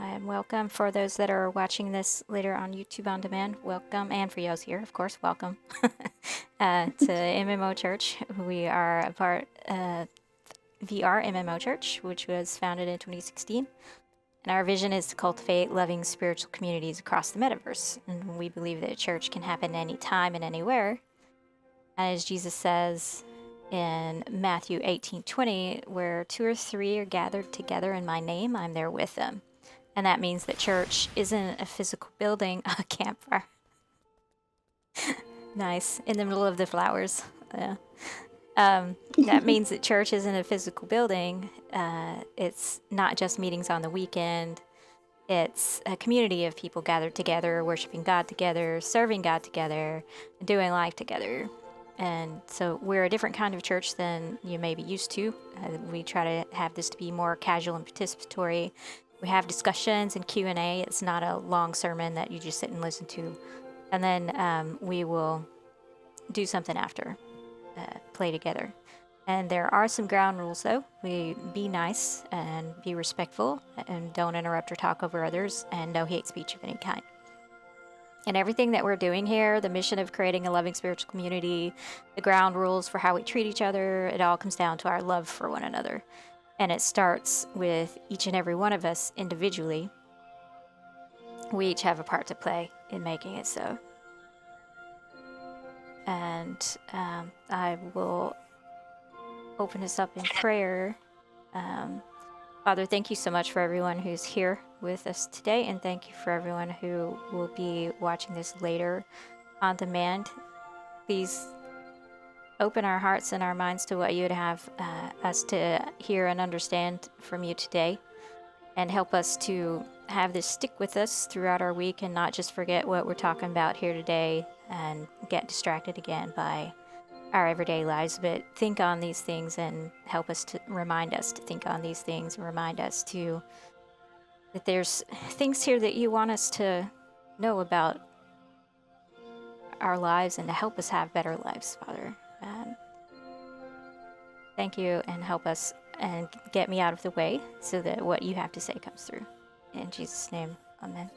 and welcome. For those that are watching this later on YouTube on demand, welcome. And for those here, of course, welcome to MMO Church. We are a part of VR MMO Church, which was founded in 2016. And our vision is to cultivate loving spiritual communities across the metaverse. And we believe that church can happen anytime and anywhere. And as Jesus says in Matthew 18:20, where 2 or 3 are gathered together in my name, I'm there with them. And that means that church isn't a physical building, a campfire. Nice, in the middle of the flowers. Yeah. That means that church isn't a physical building. It's not just meetings on the weekend. It's a community of people gathered together, worshiping God together, serving God together, doing life together. And so we're a different kind of church than you may be used to. We try to have this to be more casual and participatory. We have discussions and Q&A. It's not a long sermon that you just sit and listen to. And then we will do something after, play together. And there are some ground rules, though. We be nice and be respectful and don't interrupt or talk over others, and no hate speech of any kind. And everything that we're doing here, the mission of creating a loving spiritual community, the ground rules for how we treat each other, it all comes down to our love for one another. And it starts with each and every one of us individually. We each have a part to play in making it so. And I will open this up in prayer. Father, thank you so much for everyone who's here with us today, and thank you for everyone who will be watching this later on demand. Please open our hearts and our minds to what you would have us to hear and understand from you today, and help us to have this stick with us throughout our week and not just forget what we're talking about here today and get distracted again by our everyday lives, but think on these things and help us to remind us to think on these things and remind us to that there's things here that you want us to know about our lives and to help us have better lives, Father. Thank you, and help us and get me out of the way so that what you have to say comes through. In Jesus' name, amen.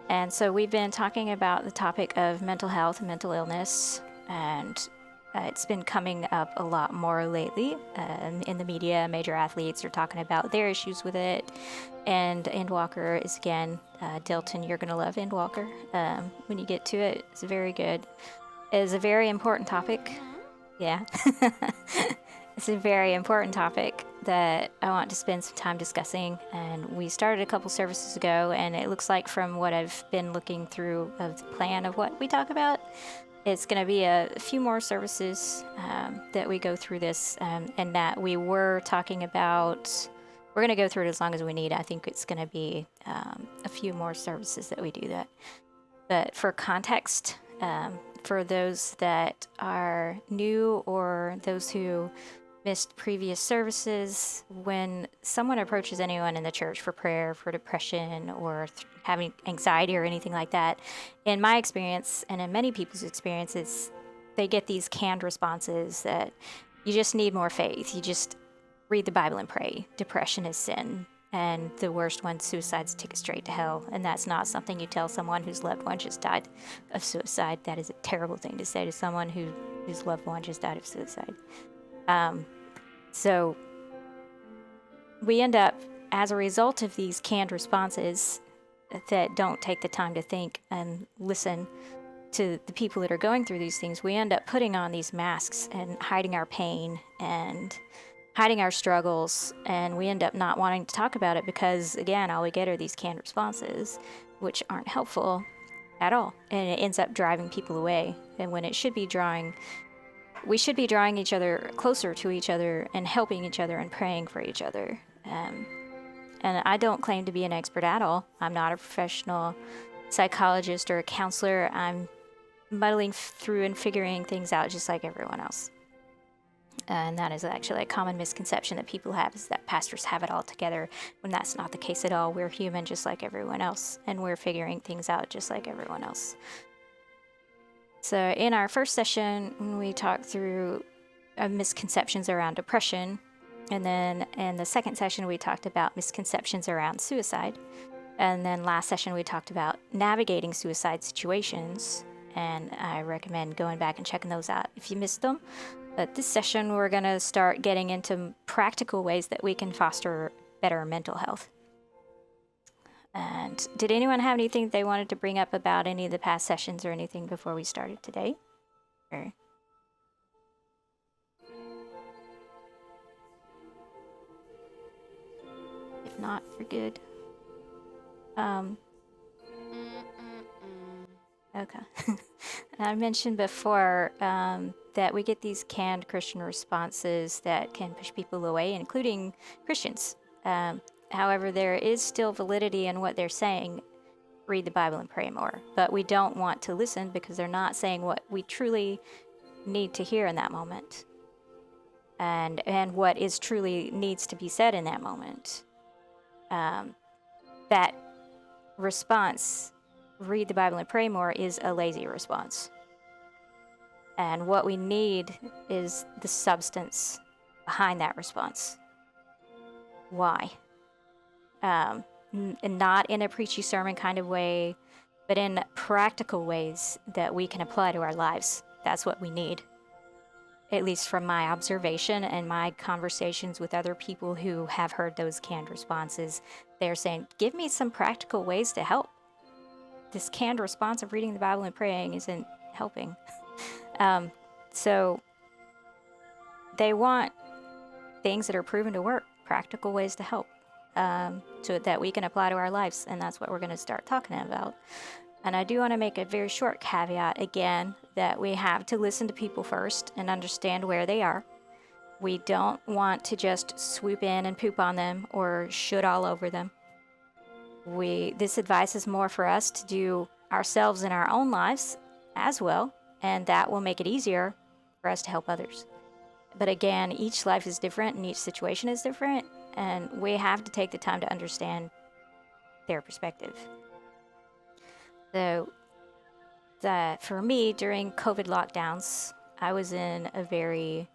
And so we've been talking about the topic of mental health and mental illness, and it's been coming up a lot more lately in the media. Major athletes are talking about their issues with it, and Endwalker is again, Dilton, you're going to love Endwalker when you get to it. It's very good. It is a very important topic. Yeah. It's a very important topic that I want to spend some time discussing, and we started a couple services ago, and it looks like from what I've been looking through of the plan of what we talk about, it's going to be a few more services that we go through this, and that we were talking about. We're going to go through it as long as we need. I think it's going to be a few more services that we do that. But for context, for those that are new or those who missed previous services, when someone approaches anyone in the church for prayer, for depression, or having anxiety or anything like that, in my experience, and in many people's experiences, they get these canned responses that you just need more faith. You just read the Bible and pray. Depression is sin. And the worst one, suicide's take it straight to hell. And that's not something you tell someone whose loved one just died of suicide. That is a terrible thing to say to someone whose loved one just died of suicide. So we end up, as a result of these canned responses that don't take the time to think and listen to the people that are going through these things, we end up putting on these masks and hiding our pain and hiding our struggles, and we end up not wanting to talk about it because, again, all we get are these canned responses, which aren't helpful at all, and it ends up driving people away. And when it should be we should be drawing each other closer to each other and helping each other and praying for each other. And I don't claim to be an expert at all. I'm not a professional psychologist or a counselor. I'm muddling through and figuring things out just like everyone else. And that is actually a common misconception that people have, is that pastors have it all together, when that's not the case at all. We're human just like everyone else, and we're figuring things out just like everyone else. So in our first session, we talked through misconceptions around depression, And then in the second session, we talked about misconceptions around suicide. And then last session, we talked about navigating suicide situations. And I recommend going back and checking those out if you missed them. But this session, we're going to start getting into practical ways that we can foster better mental health. And did anyone have anything they wanted to bring up about any of the past sessions or anything before we started today? Or... if not, you're good. Okay. I mentioned before that we get these canned Christian responses that can push people away, including Christians. However, there is still validity in what they're saying. Read the Bible and pray more. But we don't want to listen because they're not saying what we truly need to hear in that moment. And what is truly needs to be said in that moment. That response, read the Bible and pray more, is a lazy response. And what we need is the substance behind that response. Why? And not in a preachy sermon kind of way, but in practical ways that we can apply to our lives. That's what we need. At least from my observation and my conversations with other people who have heard those canned responses, they're saying, give me some practical ways to help. This canned response of reading the Bible and praying isn't helping. So they want things that are proven to work, practical ways to help, so that we can apply to our lives. And that's what we're going to start talking about. And I do want to make a very short caveat again that we have to listen to people first and understand where they are. We don't want to just swoop in and poop on them or shoot all over them. This advice is more for us to do ourselves in our own lives as well, and that will make it easier for us to help others. But again, each life is different and each situation is different, and we have to take the time to understand their perspective. So for me, during COVID lockdowns, I was in a very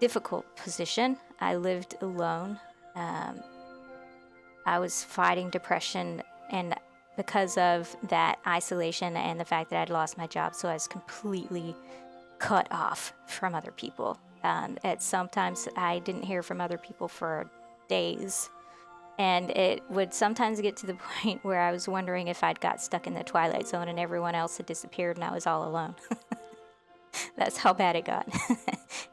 difficult position. I lived alone. I was fighting depression, and because of that isolation and the fact that I'd lost my job, so I was completely cut off from other people. Sometimes I didn't hear from other people for days, and it would sometimes get to the point where I was wondering if I'd got stuck in the Twilight Zone and everyone else had disappeared and I was all alone. That's how bad it got.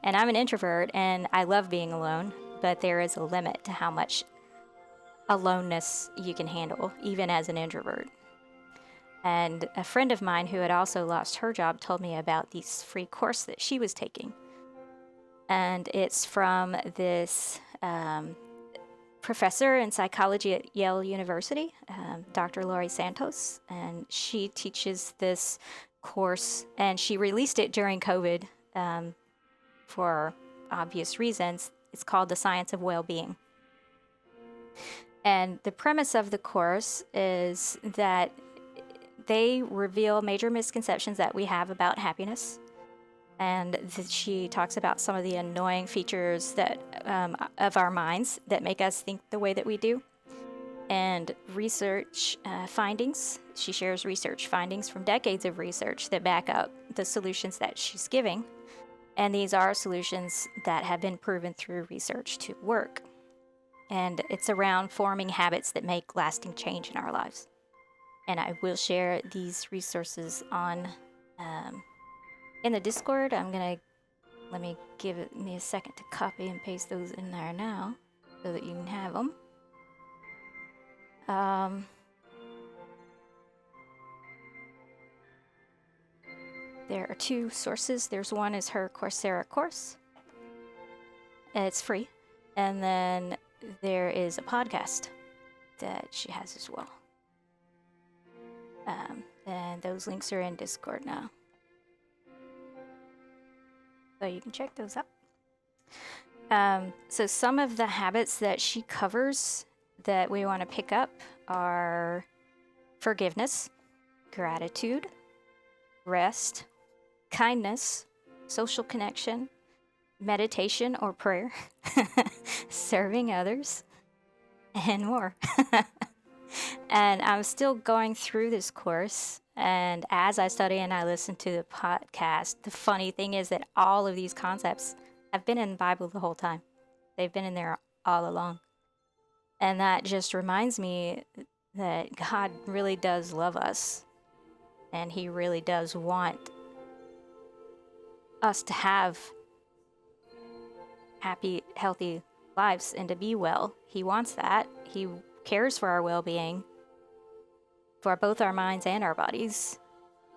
And I'm an introvert, and I love being alone, but there is a limit to how much aloneness you can handle, even as an introvert. And a friend of mine who had also lost her job told me about this free course that she was taking. And it's from this professor in psychology at Yale University, Dr. Laurie Santos. And she teaches this course, and she released it during COVID for obvious reasons. It's called The Science of Well-Being. And the premise of the course is that they reveal major misconceptions that we have about happiness. And she talks about some of the annoying features that of our minds that make us think the way that we do. And research findings. She shares research findings from decades of research that back up the solutions that she's giving. And these are solutions that have been proven through research to work. And it's around forming habits that make lasting change in our lives. And I will share these resources on in the Discord. Let me give me a second to copy and paste those in there now so that you can have them. There are two sources. There's one is her Coursera course. It's free. And then there is a podcast that she has as well. And those links are in Discord now. So you can check those out. So some of the habits that she covers that we want to pick up are forgiveness, gratitude, rest, kindness, social connection, meditation or prayer, serving others, and more. And I'm still going through this course. And as I study and I listen to the podcast, the funny thing is that all of these concepts have been in the Bible the whole time. They've been in there all along. And that just reminds me that God really does love us. And He really does want us to have happy, healthy lives and to be well. He wants that. He cares for our well-being, for both our minds and our bodies.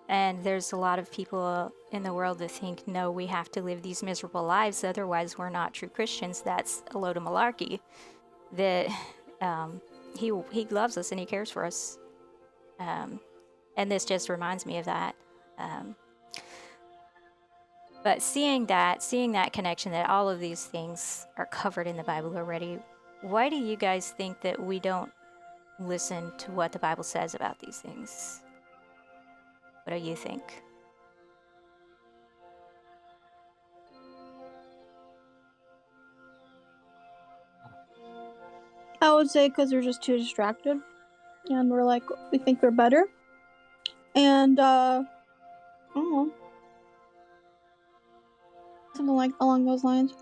And there's a lot of people in the world that think, no, we have to live these miserable lives, otherwise we're not true Christians. That's a load of malarkey. That he loves us and He cares for us. And this just reminds me of that. But seeing that connection, that all of these things are covered in the Bible already, why do you guys think that we don't listen to what the Bible says about these things? What do you think? I would say because we're just too distracted, and we think we're better, and I don't know, something like along those lines.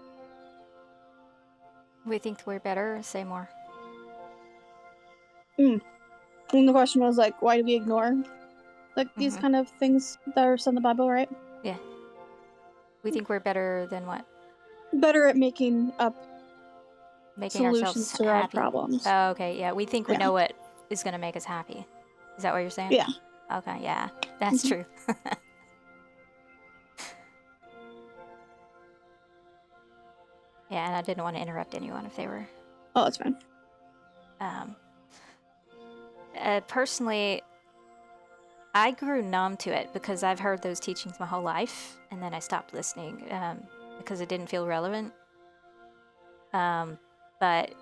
We think we're better? Say more. And the question was why do we ignore these kind of things that are said in the Bible, right? Yeah. We think we're better than what? Better at making solutions ourselves to our happy. problems. Oh, okay, yeah. We think we know what is going to make us happy. Is that what you're saying? Yeah. Okay, yeah. That's true. Yeah, and I didn't want to interrupt anyone if they were... Oh, that's fine. Personally, I grew numb to it because I've heard those teachings my whole life, and then I stopped listening because it didn't feel relevant. But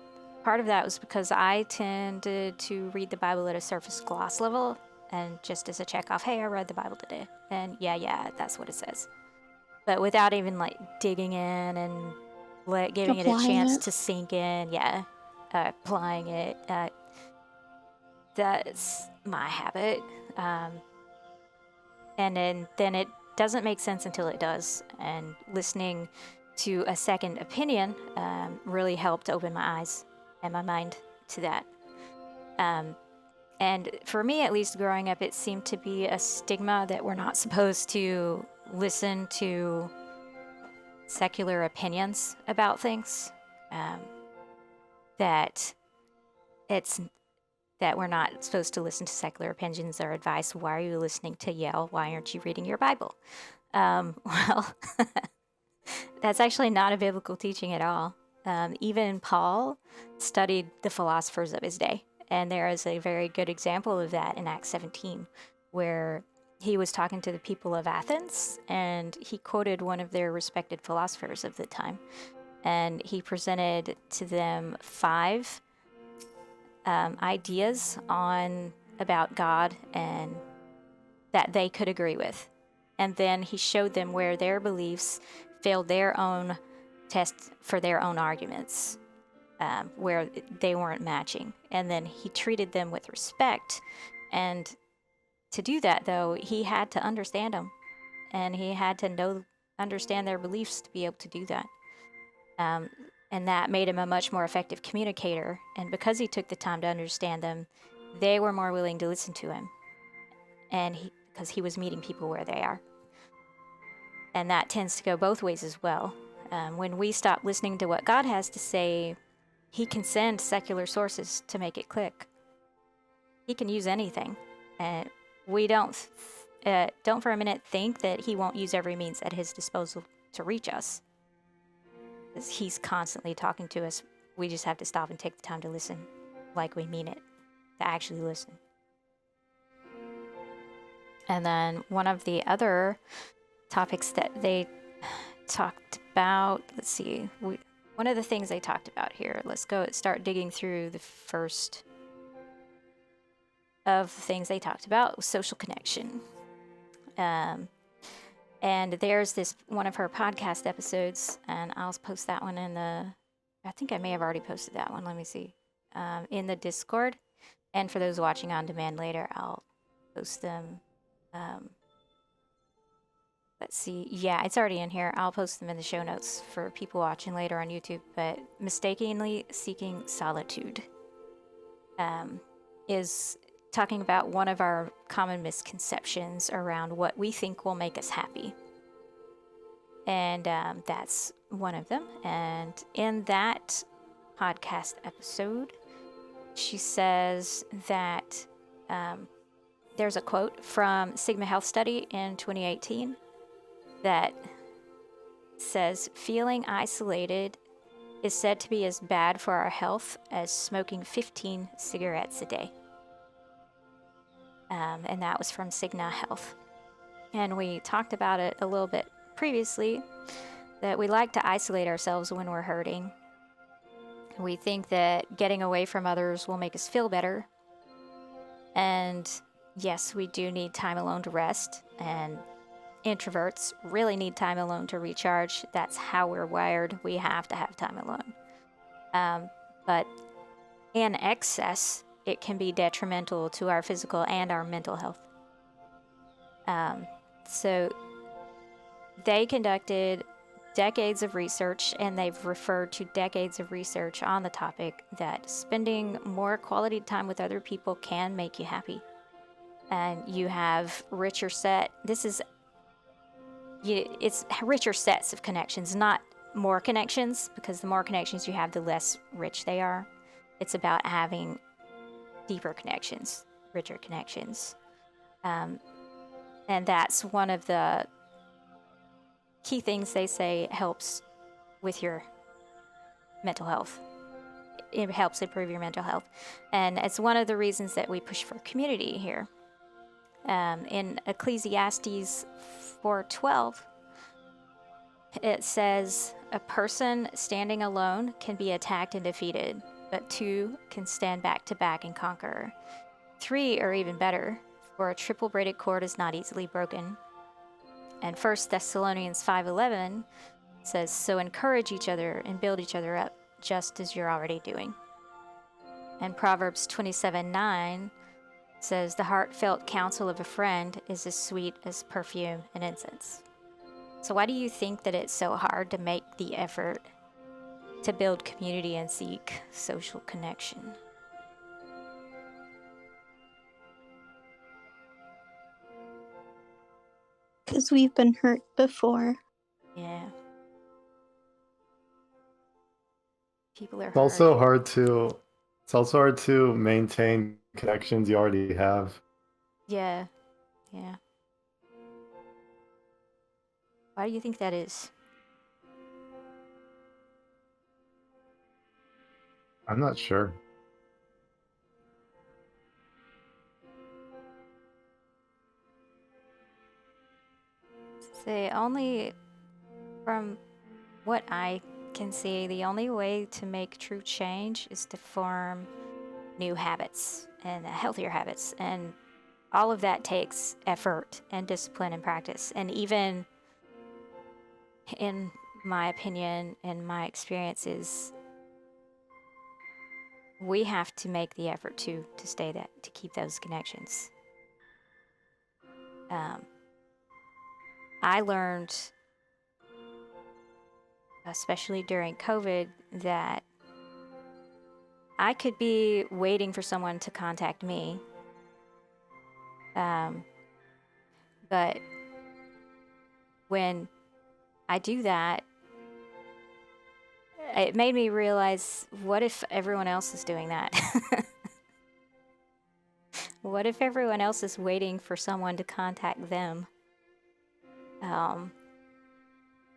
part of that was because I tended to read the Bible at a surface gloss level, and just as a check off, hey, I read the Bible today, and yeah, that's what it says. But without even digging in and giving it a chance to sink in, applying it. That's my habit. And then it doesn't make sense until it does. And listening to a second opinion really helped open my eyes and my mind to that. And for me, at least growing up, it seemed to be a stigma that we're not supposed to listen to secular opinions about things. That we're not supposed to listen to secular opinions or advice. Why are you listening to Yale? Why aren't you reading your Bible? Well, that's actually not a biblical teaching at all. Even Paul studied the philosophers of his day. And there is a very good example of that in Acts 17, where he was talking to the people of Athens, and he quoted one of their respected philosophers of the time. And he presented to them 5 ideas about God and that they could agree with. And then he showed them where their beliefs failed their own test for their own arguments, where they weren't matching. And then he treated them with respect. And to do that, though, he had to understand them. And he had to understand their beliefs to be able to do that. And that made him a much more effective communicator. And because he took the time to understand them, they were more willing to listen to him. And because he was meeting people where they are. And that tends to go both ways as well. When we stop listening to what God has to say, He can send secular sources to make it click. He can use anything. And we don't for a minute think that He won't use every means at His disposal to reach us. He's constantly talking to us. We just have to stop and take the time to listen like we mean it, to actually listen. And then one of the other topics that they talked about, one of the things they talked about here, let's start digging through the first of the things they talked about, was social connection. And there's this one of her podcast episodes, and I'll post that one in the. I think I may have already posted that one. Let me see. In the Discord. And for those watching on demand later, I'll post them. Let's see. Yeah, it's already in here. I'll post them in the show notes for people watching later on YouTube. But mistakenly seeking solitude is talking about one of our common misconceptions around what we think will make us happy. And that's one of them. And in that podcast episode, she says that there's a quote from Sigma Health Study in 2018 that says, feeling isolated is said to be as bad for our health as smoking 15 cigarettes a day. And that was from Sigma Health. And we talked about it a little bit previously, that we like to isolate ourselves when we're hurting. We think that getting away from others will make us feel better. And yes, we do need time alone to rest, and introverts really need time alone to recharge. That's how we're wired. We have to have time alone. But in excess, it can be detrimental to our physical and our mental health. So they conducted decades of research, and they've referred to decades of research on the topic, that spending more quality time with other people can make you happy. And you have it's richer sets of connections, not more connections, because the more connections you have, the less rich they are. It's about having deeper connections, richer connections. And that's one of the key things they say helps with your mental health. It helps improve your mental health. And it's one of the reasons that we push for community here. In Ecclesiastes 4:12, it says, a person standing alone can be attacked and defeated, but two can stand back to back and conquer. Three are even better, for a triple-braided cord is not easily broken. And 1 Thessalonians 5:11 says, so encourage each other and build each other up, just as you're already doing. And Proverbs 27:9 says, the heartfelt counsel of a friend is as sweet as perfume and incense. So why do you think that it's so hard to make the effort to build community and seek social connection? Because we've been hurt before. Yeah. People are It's also hard to maintain connections you already have. Yeah. Yeah. Why do you think that is? I'm not sure. From what I can see, the only way to make true change is to form new habits and healthier habits. And all of that takes effort and discipline and practice. And even in my opinion and my experiences, we have to make the effort to keep those connections. I learned, especially during COVID, that I could be waiting for someone to contact me. But when I do that, it made me realize, what if everyone else is doing that? What if everyone else is waiting for someone to contact them?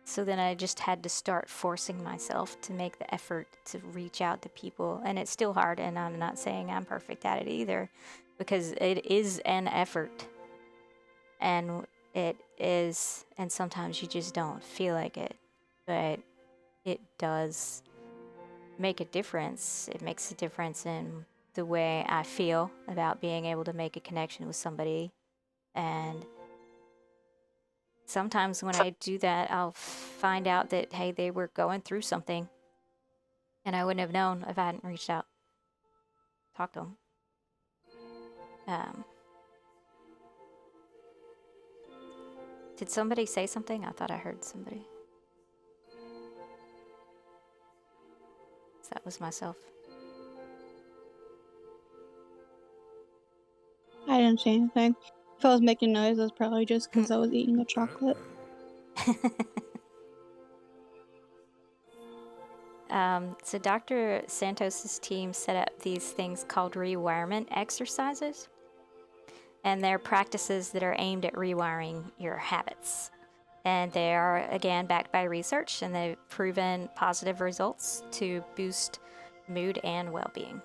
So then I just had to start forcing myself to make the effort to reach out to people. And it's still hard, and I'm not saying I'm perfect at it either, because it is an effort. And sometimes you just don't feel like it. But it does make a difference. It makes a difference in the way I feel about being able to make a connection with somebody. And sometimes when I do that, I'll find out that, hey, they were going through something. And I wouldn't have known if I hadn't reached out, talked to them. Did somebody say something? I thought I heard somebody. So that was myself. I didn't say anything. If I was making noise, it was probably just because I was eating a chocolate. So Dr. Santos's team set up these things called rewirement exercises. And they're practices that are aimed at rewiring your habits. And they are, again, backed by research, and they've proven positive results to boost mood and well-being.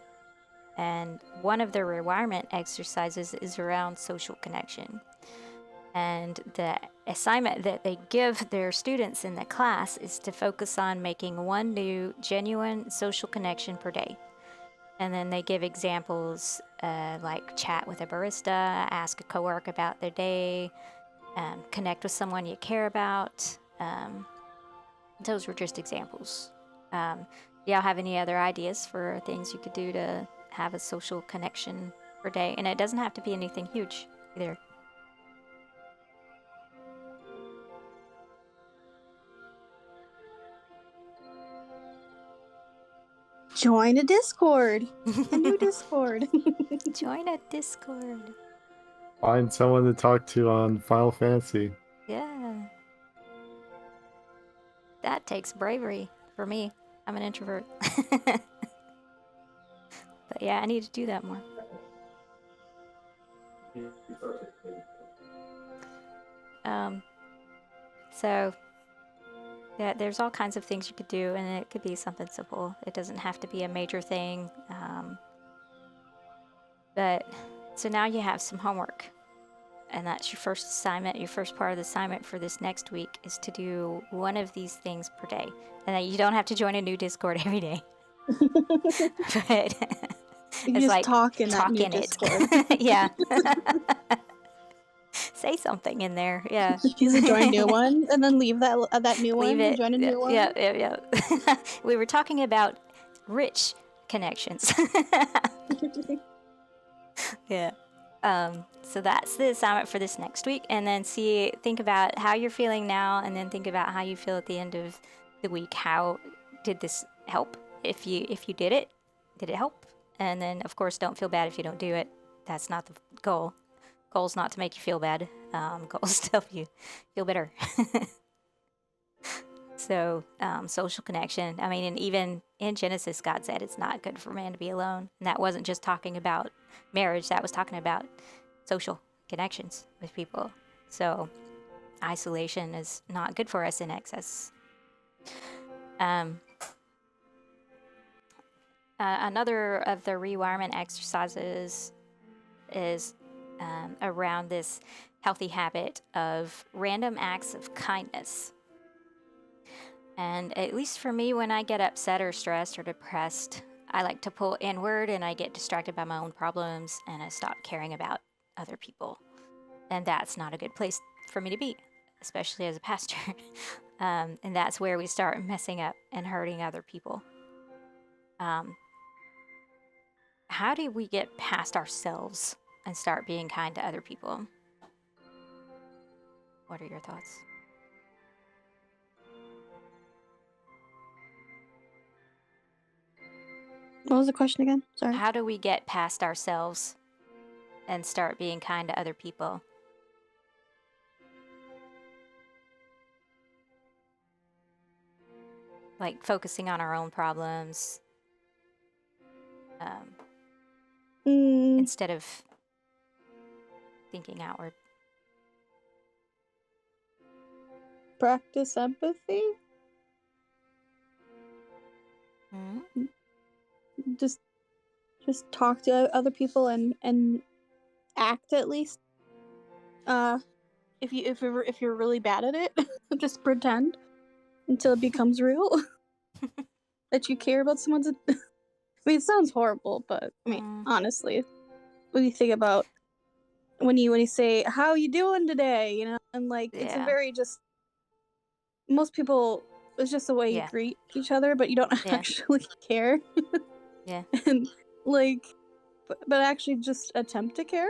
And one of the rewirement exercises is around social connection. And the assignment that they give their students in the class is to focus on making one new, genuine social connection per day. And then they give examples like chat with a barista, ask a coworker about their day, connect with someone you care about. Those were just examples. Y'all have any other ideas for things you could do to have a social connection per day? And it doesn't have to be anything huge either. Join a Discord. A new Discord. Join a Discord. Find someone to talk to on Final Fantasy. Yeah. That takes bravery for me. I'm an introvert. But yeah, I need to do that more. So yeah, there's all kinds of things you could do, and it could be something simple. It doesn't have to be a major thing. But so now you have some homework, and that's your first assignment. Your first part of the assignment for this next week is to do one of these things per day, and you don't have to join a new Discord every day. But You it's just like talk in that new in it. Discord. Yeah. Say something in there. Yeah. Just join a new one and then leave that new one. Leave it. Join a new one. Yeah. We were talking about rich connections. Yeah. So that's the assignment for this next week, and then think about how you're feeling now, and then think about how you feel at the end of the week. How did this help? If you did it help? And then of course don't feel bad if you don't do it. That's not the goal. Goal's not to make you feel bad. Goal's to help you feel better. So social connection. I mean, and even in Genesis, God said it's not good for man to be alone. And that wasn't just talking about marriage. That was talking about social connections with people. So isolation is not good for us in excess. Another of the rewirement exercises is around this healthy habit of random acts of kindness. And at least for me, when I get upset or stressed or depressed, I like to pull inward, and I get distracted by my own problems, and I stop caring about other people. And that's not a good place for me to be, especially as a pastor. And that's where we start messing up and hurting other people. How do we get past ourselves and start being kind to other people? What are your thoughts? What was the question again? Sorry. How do we get past ourselves and start being kind to other people? Like focusing on our own problems instead of thinking outward. Practice empathy. Mm-hmm. Just talk to other people and act at least. If you're really bad at it, just pretend until it becomes real that you care about someone's. I mean, it sounds horrible, but I mean, honestly, when you think about when you say, "How you doing today?" and like it's a Yeah. very just most people. It's just the way you Yeah. greet each other, but you don't Yeah. actually care, Yeah. and like, but actually just attempt to care.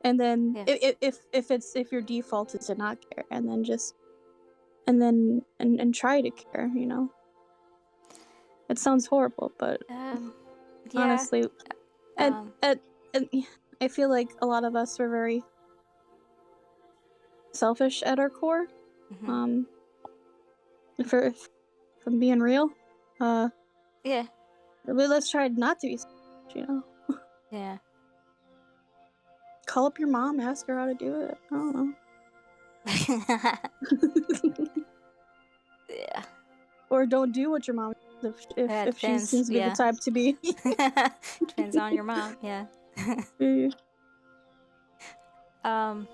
And then Yeah. if your default is to not care, and then just and try to care, you know. It sounds horrible, but Yeah. honestly, and Um, and I feel like a lot of us are very selfish at our core. mhm. If I'm being real, Yeah. but let's try not to be selfish, you know. Yeah. Call up your mom, ask her how to do it. I don't know. Yeah. Or don't do what your mom does It if she depends. seems to be the Yeah. type to be. Depends on your mom. Yeah. Yeah. um.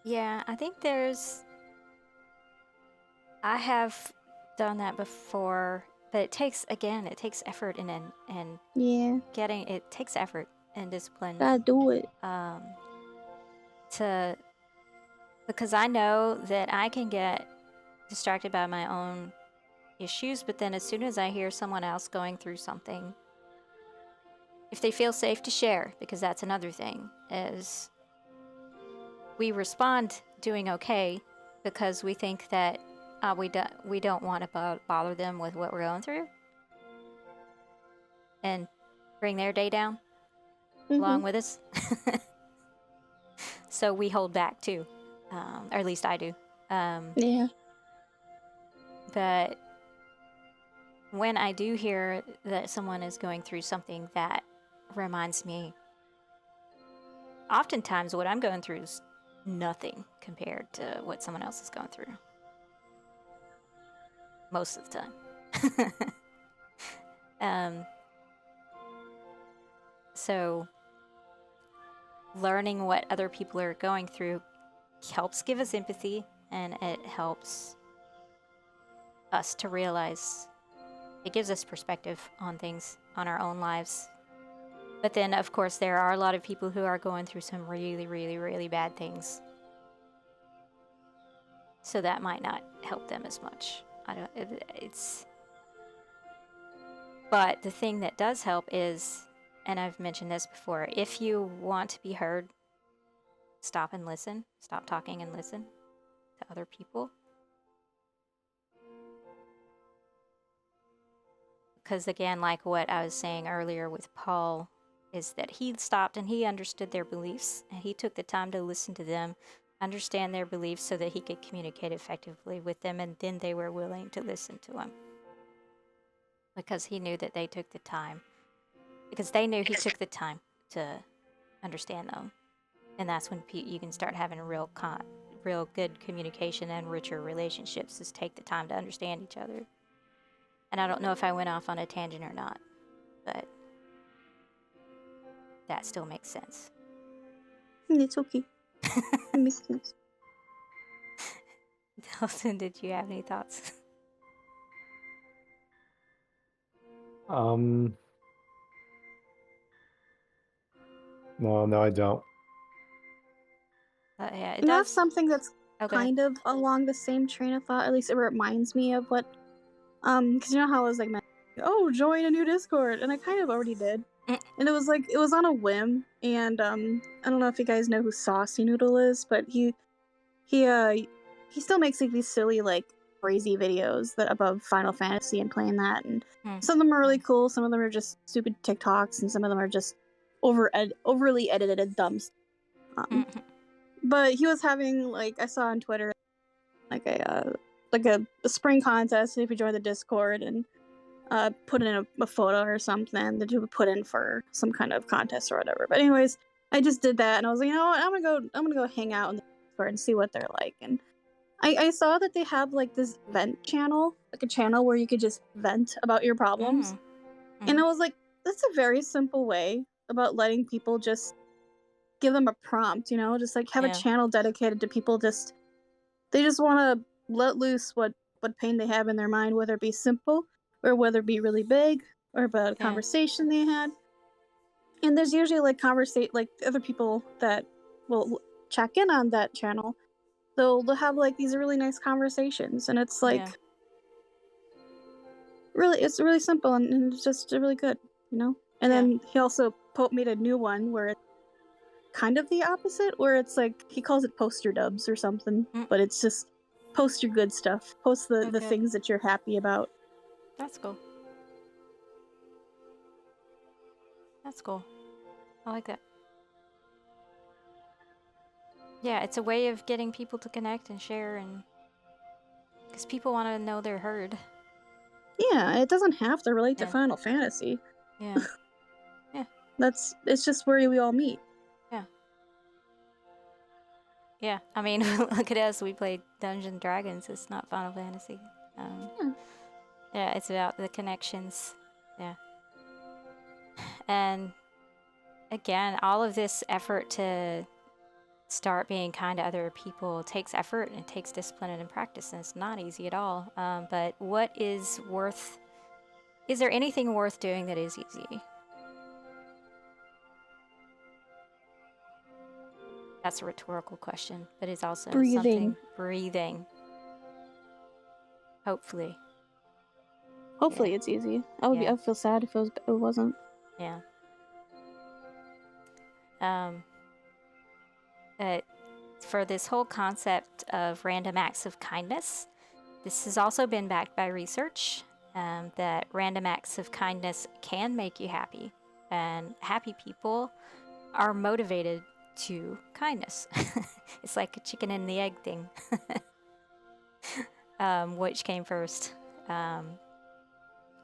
Yeah. I think I have done that before, but it takes effort and Yeah, it takes effort and discipline gotta do it. to because I know that I can get distracted by my own issues, but then as soon as I hear someone else going through something, if they feel safe to share, because that's another thing, is we respond doing okay because we think that we don't want to bother them with what we're going through and bring their day down Mm-hmm. along with us. So we hold back too, or at least I do. Yeah. But when I do hear that someone is going through something that reminds me, oftentimes what I'm going through is nothing compared to what someone else is going through. Most of the time. So learning what other people are going through helps give us empathy, and it helps us to realize, it gives us perspective on things, on our own lives. But then, of course, there are a lot of people who are going through some really, really, really bad things. So that might not help them as much. But the thing that does help is, and I've mentioned this before, if you want to be heard, stop and listen. Stop talking and listen to other people. Because again, like what I was saying earlier with Paul, is that he stopped and he understood their beliefs, and he took the time to listen to them, understand their beliefs so that he could communicate effectively with them, and then they were willing to listen to him. Because he knew that they took the time. Because they knew he took the time to understand them. And that's when you can start having real good communication and richer relationships, is take the time to understand each other. And I don't know if I went off on a tangent or not, but that still makes sense. It's okay. It makes sense. Delson, did you have any thoughts? No, I don't. Yeah, it And does. that's something that's Okay. kind of along the same train of thought. At least it reminds me of what, because you know how I was like, oh, join a new Discord, and I kind of already did. And it was on a whim, and I don't know if you guys know who Saucy Noodle is, but he still makes like these silly like crazy videos that above Final Fantasy and playing that, and some of them are really cool, some of them are just stupid TikToks, and some of them are just overly edited dumb stuff. But he was having, like, I saw on Twitter, like a spring contest. If you join the Discord and put in a photo or something that you would put in for some kind of contest or whatever. But anyways, I just did that, and I was like, you know what, I'm gonna go hang out in the Discord and see what they're like. And I saw that they have like this vent channel, like a channel where you could just vent about your problems. And I was like, that's a very simple way about letting people just give them a prompt, you know, just like have a channel dedicated to people they just want to let loose what pain they have in their mind, whether it be simple or whether it be really big, or about a conversation they had. And there's usually like other people that will check in on that channel. They'll have like these really nice conversations, and it's like really, it's really simple and it's just really good, you know. And then he also made a new one where it's kind of the opposite, where it's like he calls it poster dubs or something, but it's just post your good stuff, post the things that you're happy about. That's cool. That's cool. I like that. Yeah, it's a way of getting people to connect and share, and because people want to know they're heard. Yeah, it doesn't have to relate to Final Fantasy. Yeah. Yeah. It's just where we all meet. Yeah. Yeah, I mean, look at us. We played Dungeons and Dragons. It's not Final Fantasy. Yeah, it's about the connections. Yeah. And again, all of this effort to start being kind to other people takes effort and it takes discipline and practice, and it's not easy at all. But what is there anything worth doing that is easy? That's a rhetorical question, but it's also something. Breathing. Hopefully it's easy. I'd feel sad if it wasn't. Yeah. For this whole concept of random acts of kindness, this has also been backed by research, that random acts of kindness can make you happy, and happy people are motivated to kindness. It's like a chicken and the egg thing. Which came first?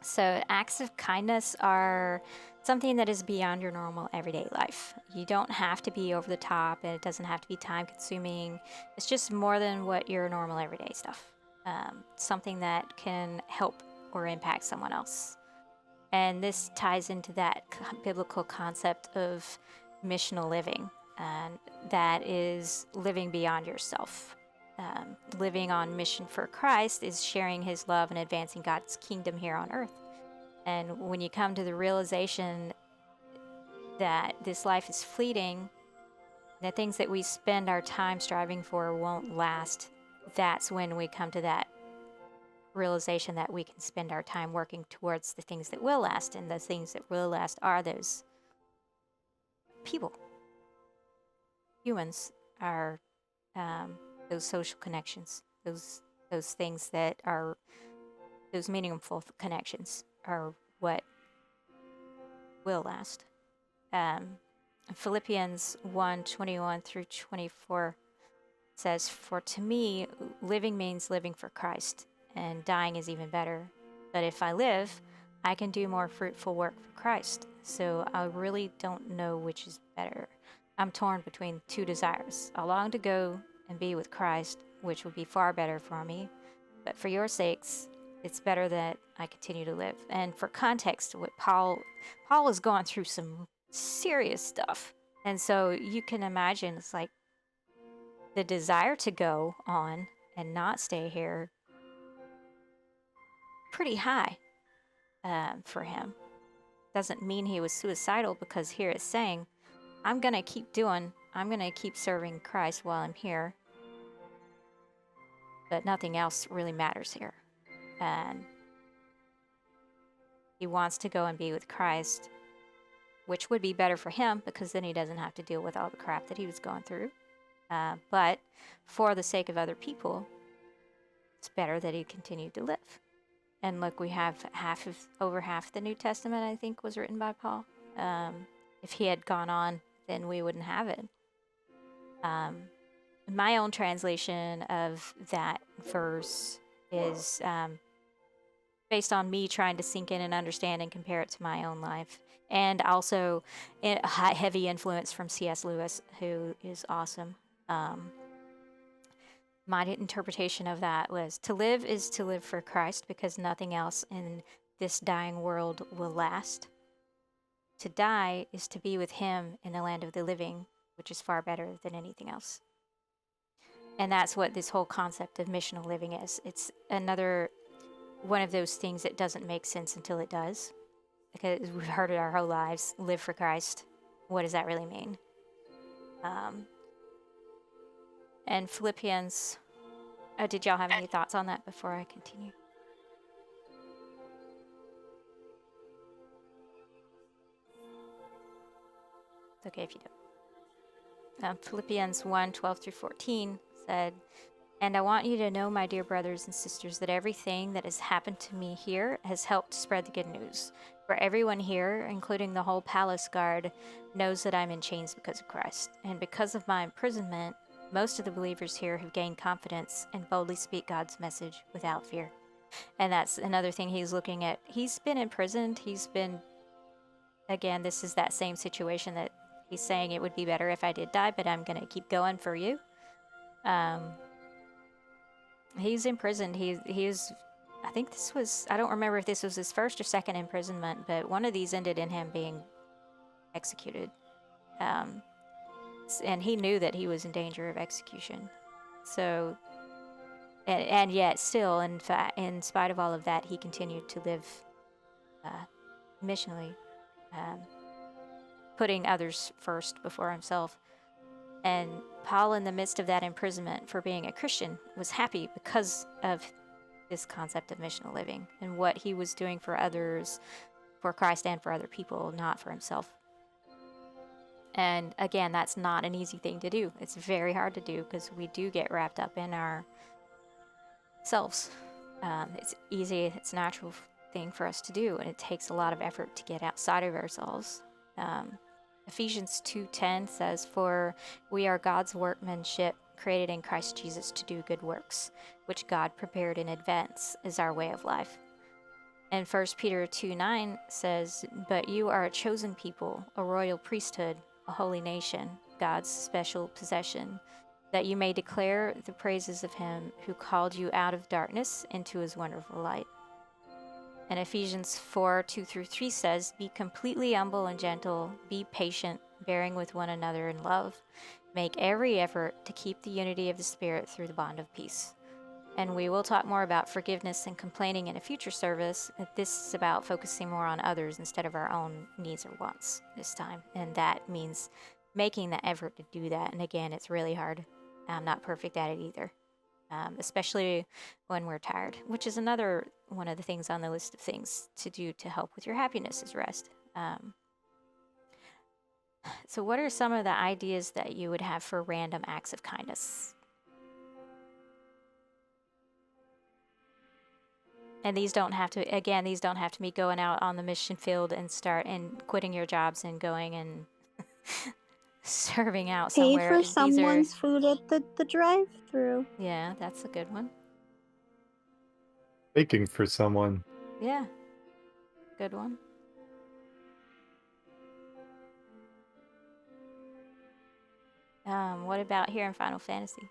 So acts of kindness are something that is beyond your normal everyday life. You don't have to be over the top, and it doesn't have to be time consuming. It's just more than what your normal everyday stuff. Something that can help or impact someone else. And this ties into that biblical concept of missional living, and that is living beyond yourself. Living on mission for Christ is sharing his love and advancing God's kingdom here on earth. And when you come to the realization that this life is fleeting, the things that we spend our time striving for won't last, that's when we come to that realization that we can spend our time working towards the things that will last. And the things that will last are those people. Humans are those social connections, those things that are those meaningful connections are what will last. Philippians 1:21-24 says, "For to me, living means living for Christ, and dying is even better. But if I live, I can do more fruitful work for Christ. So I really don't know which is better. I'm torn between two desires. I long to go and be with Christ, which would be far better for me. But for your sakes, it's better that I continue to live." And for context, what Paul has gone through some serious stuff. And so you can imagine it's like the desire to go on and not stay here pretty high for him. Doesn't mean he was suicidal, because here it's saying, I'm going to keep serving Christ while I'm here. But nothing else really matters here. And he wants to go and be with Christ, which would be better for him, because then he doesn't have to deal with all the crap that he was going through. But for the sake of other people, it's better that he continued to live. And look, we have over half the New Testament, I think, was written by Paul. If he had gone on, then we wouldn't have it. My own translation of that verse is based on me trying to sink in and understand and compare it to my own life. And also a heavy influence from C.S. Lewis, who is awesome. My interpretation of that was, to live is to live for Christ, because nothing else in this dying world will last. To die is to be with him in the land of the living, which is far better than anything else. And that's what this whole concept of missional living is. It's another one of those things that doesn't make sense until it does, because we've heard it our whole lives, live for Christ. What does that really mean? And Philippians, did y'all have any thoughts on that before I continue? It's okay if you don't. Philippians 1:12-14 said, "And I want you to know, my dear brothers and sisters, that everything that has happened to me here has helped spread the good news. For everyone here, including the whole palace guard, knows that I'm in chains because of Christ. And because of my imprisonment, most of the believers here have gained confidence and boldly speak God's message without fear." And that's another thing he's looking at. He's been imprisoned. He's been, again, this is that same situation that he's saying it would be better if I did die, but I'm going to keep going for you. He's imprisoned. He's, I think this was, I don't remember if this was his first or second imprisonment, but one of these ended in him being executed. And he knew that he was in danger of execution. So, and yet still, in fact, in spite of all of that, he continued to live missionally, putting others first before himself. And Paul, in the midst of that imprisonment for being a Christian, was happy because of this concept of missional living and what he was doing for others, for Christ and for other people, not for himself. And again, that's not an easy thing to do. It's very hard to do because we do get wrapped up in ourselves. It's easy, it's a natural thing for us to do, and it takes a lot of effort to get outside of ourselves. Ephesians 2:10 says, "For we are God's workmanship, created in Christ Jesus to do good works, which God prepared in advance as our way of life." And 1 Peter 2:9 says, "But you are a chosen people, a royal priesthood, a holy nation, God's special possession, that you may declare the praises of him who called you out of darkness into his wonderful light." And Ephesians 4:2-3 says, "Be completely humble and gentle, be patient, bearing with one another in love. Make every effort to keep the unity of the Spirit through the bond of peace." And we will talk more about forgiveness and complaining in a future service. This is about focusing more on others instead of our own needs or wants this time. And that means making the effort to do that. And again, it's really hard. I'm not perfect at it either. Especially when we're tired, which is another one of the things on the list of things to do to help with your happiness is rest. So what are some of the ideas that you would have for random acts of kindness? And these don't have to, again, these don't have to be going out on the mission field and quitting your jobs and going and serving out somewhere. Pay for someone's food at the drive-thru. Yeah, that's a good one. Baking for someone. Yeah, good one. What about here in Final Fantasy?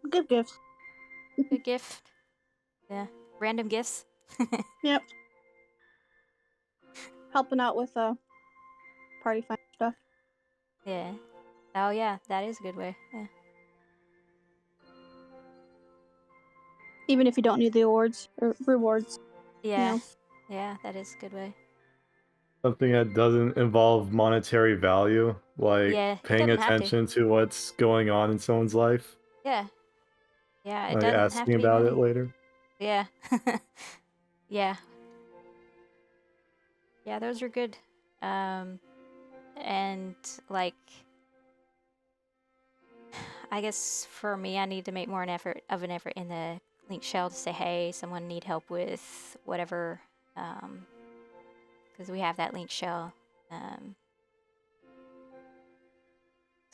Good gift. Good gift. Yeah, random gifts. Yep. Helping out with party find stuff. Yeah. Oh yeah, that is a good way. Yeah. Even if you don't need the awards or rewards. Yeah. You know. Yeah, that is a good way. Something that doesn't involve monetary value, like paying attention to what's going on in someone's life. Yeah. Yeah, it like doesn't asking have to be about money. it later. Yeah. Yeah. Yeah, those are good. And like, I guess for me, I need to make more an effort in the link shell to say, hey, someone need help with whatever, because we have that link shell.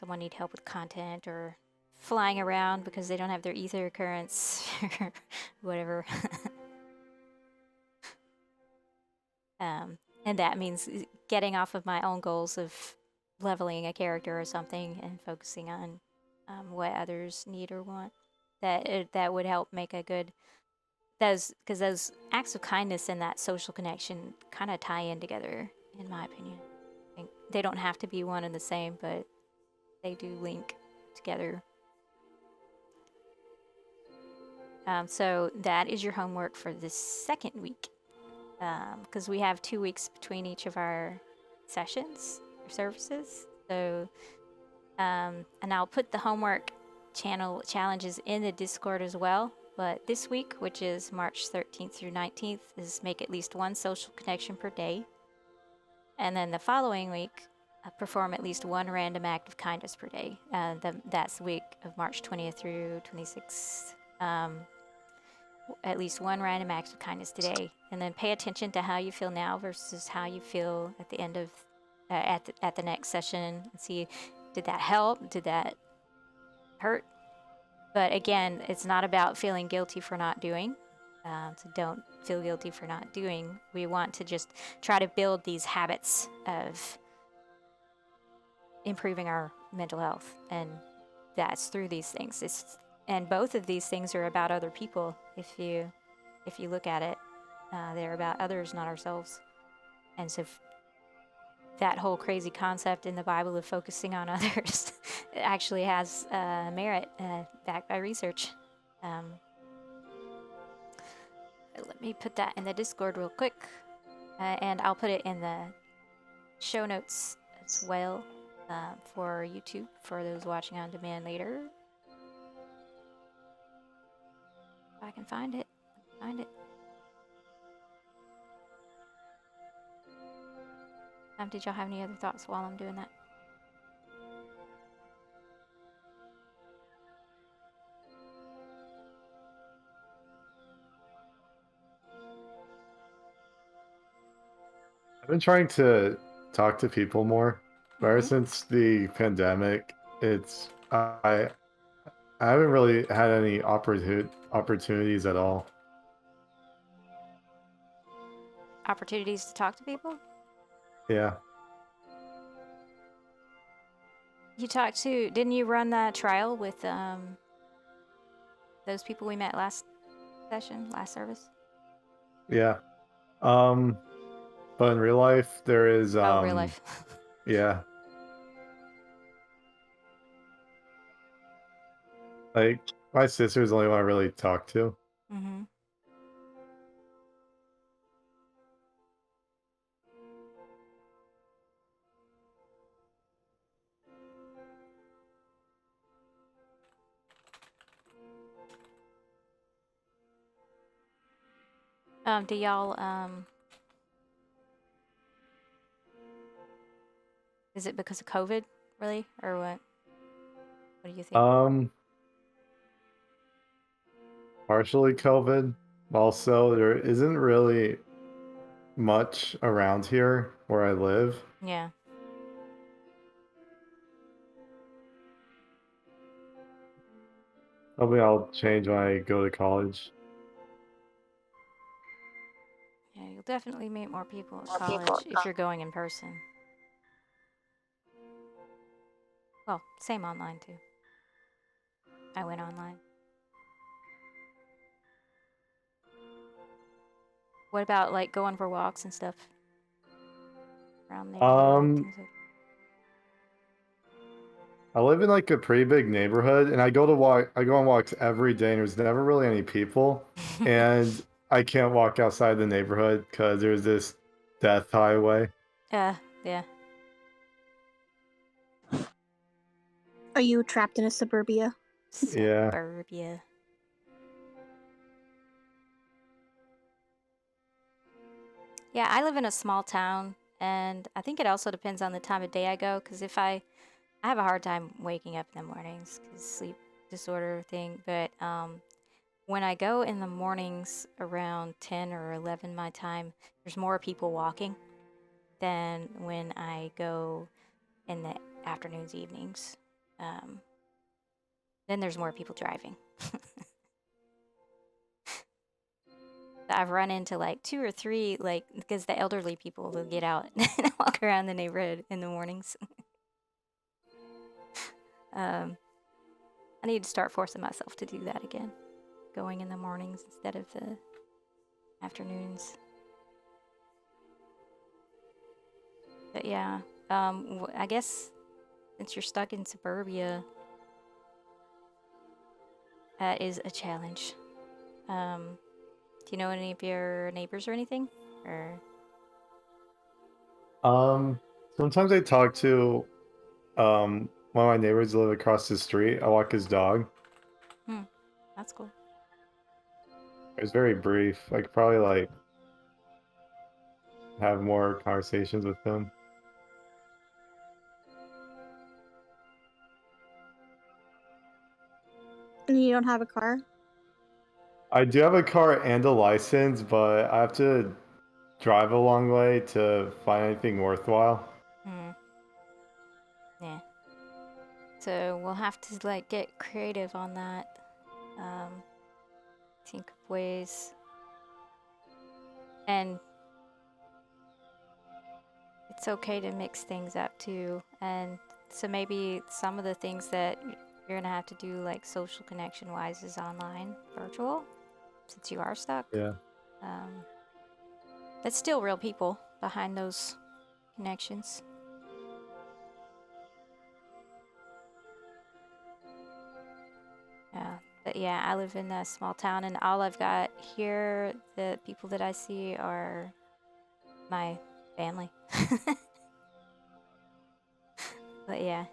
Someone need help with content or flying around because they don't have their ether currents, whatever. And that means getting off of my own goals of leveling a character or something and focusing on what others need or want. That would help make a good, because those acts of kindness and that social connection kind of tie in together, in my opinion. I think they don't have to be one and the same, but they do link together. So that is your homework for this second week. Because we have 2 weeks between each of our sessions or services. So And I'll put the homework channel challenges in the Discord as well. But this week, which is March 13th through 19th, is make at least one social connection per day. And then the following week, perform at least one random act of kindness per day. That's the week of March 20th through 26th. At least one random act of kindness today. And then pay attention to how you feel now versus how you feel at the end of at the next session, and see, did that help? Did that hurt? But again, it's not about feeling guilty for not doing. So don't feel guilty for not doing. We want to just try to build these habits of improving our mental health, and that's through these things. And both of these things are about other people. If you look at it, they're about others, not ourselves. And so that whole crazy concept in the Bible of focusing on others actually has merit backed by research. Let me put that in the Discord real quick, and I'll put it in the show notes as well for YouTube for those watching on demand later. If I can find it, Did y'all have any other thoughts while I'm doing that? I've been trying to talk to people more. Ever since the pandemic, I haven't really had any opportunities at all. Opportunities to talk to people? Yeah. You talked to, didn't you run that trial with those people we met last service? Yeah. But in real life, there is real life. Yeah. Like, my sister's the only one I really talk to. Do y'all is it because of COVID, really, or what? What do you think? Partially COVID. Also, there isn't really much around here where I live. Yeah. Probably I'll change when I go to college. Yeah, you'll definitely meet more people at college if you're going in person. Well, same online too. I went online. What about like going for walks and stuff around the neighborhood? I live in like a pretty big neighborhood, and I go on walks every day, and there's never really any people. And I can't walk outside the neighborhood because there's this death highway. Yeah. Are you trapped in a suburbia? Suburbia. Yeah, I live in a small town, and I think it also depends on the time of day I go, because if I have a hard time waking up in the mornings because sleep disorder thing, but when I go in the mornings around 10 or 11 my time, there's more people walking than when I go in the afternoons, evenings. Then there's more people driving. I've run into like 2 or 3, like, because the elderly people will get out and walk around the neighborhood in the mornings. I need to start forcing myself to do that again, going in the mornings instead of the afternoons. But yeah, I guess since you're stuck in suburbia, that is a challenge. Do you know any of your neighbors or anything? Or sometimes I talk to one of my neighbors live across the street. I walk his dog. That's cool. It was very brief. I could probably like have more conversations with him. And you don't have a car? I do have a car and a license, but I have to drive a long way to find anything worthwhile. Yeah. So we'll have to like get creative on that. Think of ways. And it's okay to mix things up too. And so maybe some of the things that you're gonna have to do like social connection wise is online, virtual, since you are stuck. Yeah. But still real people behind those connections. Yeah, but yeah, I live in a small town, and all I've got here, the people that I see are my family. But yeah.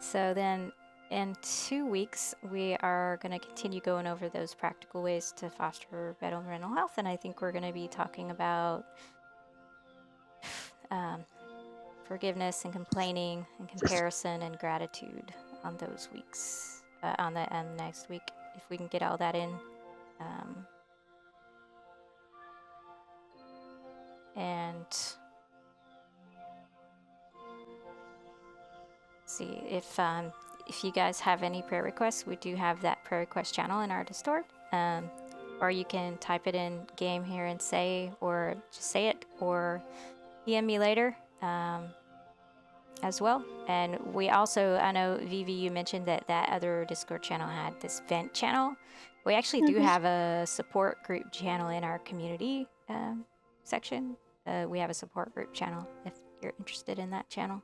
So then in 2 weeks, we are going to continue going over those practical ways to foster better mental health. And I think we're going to be talking about forgiveness and complaining and comparison and gratitude on those weeks, on the next week, if we can get all that in. And see if you guys have any prayer requests, we do have that prayer request channel in our Discord. Or you can type it in game here and say, or just say it, or DM me later as well. And we also, I know Vivi, you mentioned that other Discord channel had this vent channel. We actually do have a support group channel in our community section. We have a support group channel if you're interested in that channel.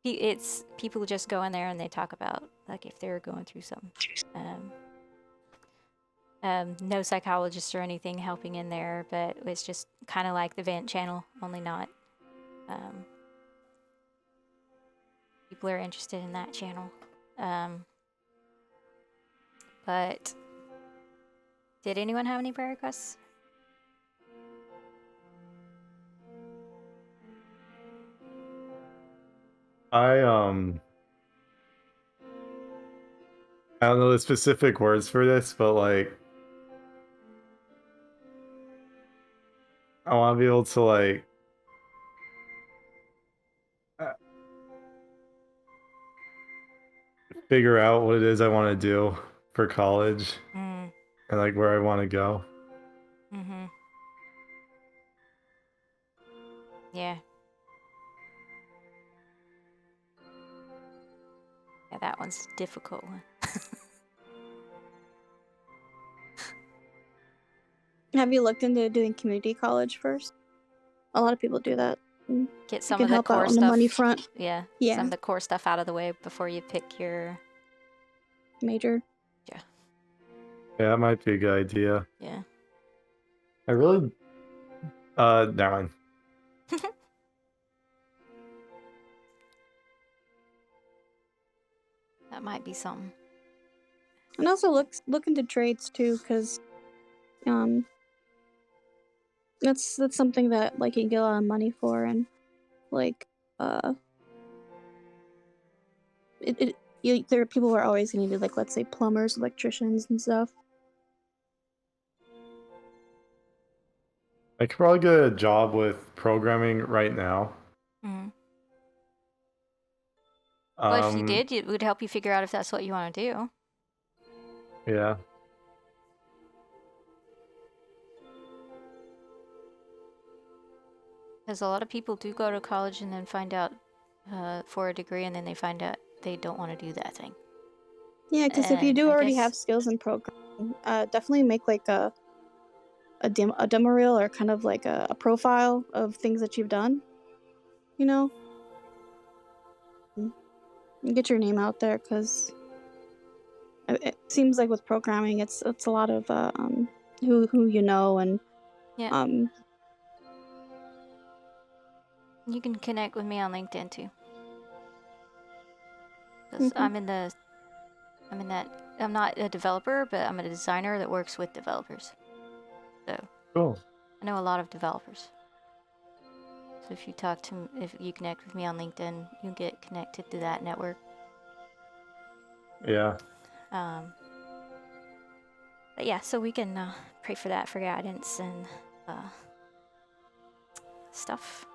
It's people just go in there and they talk about like if they're going through something. No psychologist or anything helping in there, but it's just kind of like the vent channel, only not. People are interested in that channel. But did anyone have any prayer requests? I don't know the specific words for this, but like I want to be able to like figure out what it is I want to do for college and like where I want to go. Yeah. Yeah, that one's a difficult one. Have you looked into doing community college first? A lot of people do that. Get some of the core stuff on the money front. Yeah. Some of the core stuff out of the way before you pick your major. Yeah. Yeah, that might be a good idea. Yeah. I really never mind. That might be something. And also look into trades too, because that's something that like you can get a lot of money for, and like there are people who are always gonna need like, let's say, plumbers, electricians, and stuff. I could probably get a job with programming right now. Well, if you did, it would help you figure out if that's what you want to do. Yeah. Because a lot of people do go to college and then find out for a degree, and then they find out they don't want to do that thing. Yeah, because if you do already have skills in programming, definitely make like a demo reel or kind of like a profile of things that you've done. You know, and get your name out there, because it seems like with programming, it's a lot of who you know, and You can connect with me on LinkedIn too. 'Cause I'm in that. I'm not a developer, but I'm a designer that works with developers. So Cool. I know a lot of developers. So if you connect with me on LinkedIn, you get connected to that network. Yeah. But yeah, so we can pray for that, for guidance and stuff.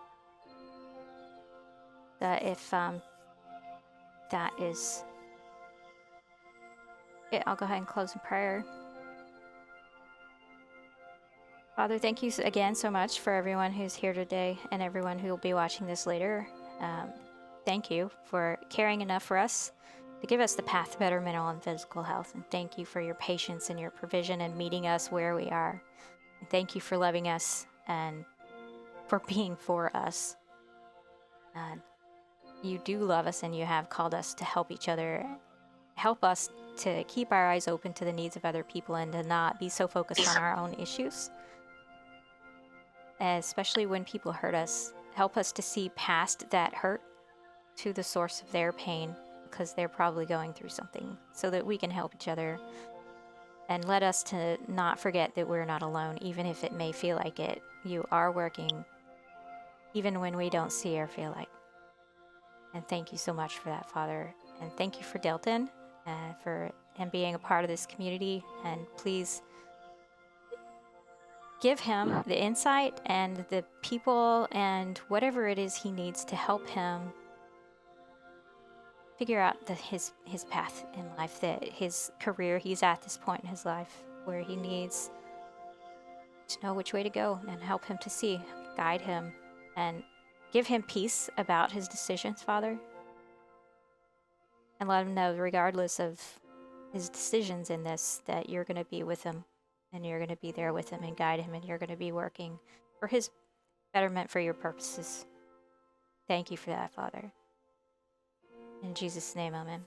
That if that is it, I'll go ahead and close in prayer. Father, thank you again so much for everyone who's here today and everyone who will be watching this later. Thank you for caring enough for us to give us the path to better mental and physical health. And thank you for your patience and your provision and meeting us where we are. And thank you for loving us and for being for us. You do love us and you have called us to help each other. Help us to keep our eyes open to the needs of other people and to not be so focused on our own issues. Especially when people hurt us. Help us to see past that hurt to the source of their pain, because they're probably going through something, so that we can help each other. And let us to not forget that we're not alone, even if it may feel like it. You are working, even when we don't see or feel like. And thank you so much for that, Father. And thank you for Delton, for him being a part of this community. And please give him the insight and the people and whatever it is he needs to help him figure out his path in life, that his career, he's at this point in his life where he needs to know which way to go, and help him to see, guide him, and give him peace about his decisions, Father. And let him know, regardless of his decisions in this, that you're going to be with him, and you're going to be there with him and guide him, and you're going to be working for his betterment, for your purposes. Thank you for that, Father. In Jesus' name, amen.